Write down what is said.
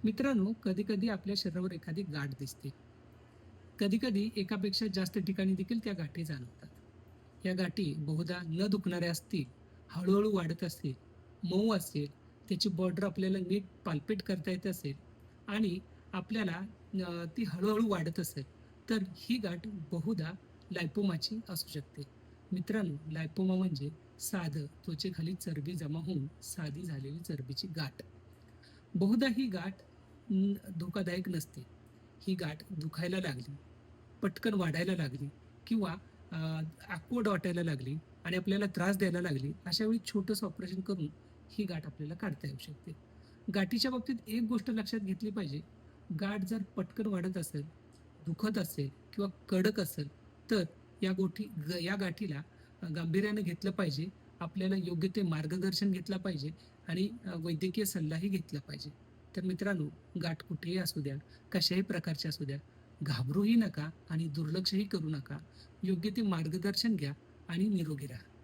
मित्रांनो, कधी-कधी आपल्या शरीरावर एखादी गाठ दिसते. कधी-कधी एकापेक्षा जास्त ठिकाणी देखील त्या गाठी जाणवतात. या गाठी बहुधा न दुखणाऱ्या असतील, हळू-हळू वाढत असतील, मऊ असेल, त्याची बॉर्डर आपल्याला नीट पाल्पेट करता येत असेल आणि आपल्याला ती हळू वाढत असेल, तर ही गाठ बहुधा लायपोमाची असू शकते. मित्रांनो, लायपोमा म्हणजे साधं त्वचेखाली चरबी जमा होऊन साधी झालेली चरबीची गाठ. बहुधा ही गाठ धोकादायक नसते. ही गाठ दुखायला लागली, पटकन वाढायला लागली किंवा ऑकवर्ड वाटायला लागली आणि आपल्याला त्रास द्यायला लागली, अशा वेळी छोटंसं ऑपरेशन करून ही गाठ आपल्याला काढता येऊ शकते. गाठीच्या बाबतीत एक गोष्ट लक्षात घेतली पाहिजे, गाठ जर पटकन वाढत असेल, दुखत असेल किंवा कडक असेल, तर या गाठीला गांभीर्यानं घेतलं पाहिजे. आपल्याला योग्य ते मार्गदर्शन घेतलं पाहिजे आणि वैद्यकीय सल्लाही घेतला पाहिजे. तर मित्रांनो, गाठ कुठेही असू द्या, कशाही प्रकारची असू द्या, घाबरूही नका आणि दुर्लक्षही करू नका. योग्य ते मार्गदर्शन घ्या आणि निरोगी राहा.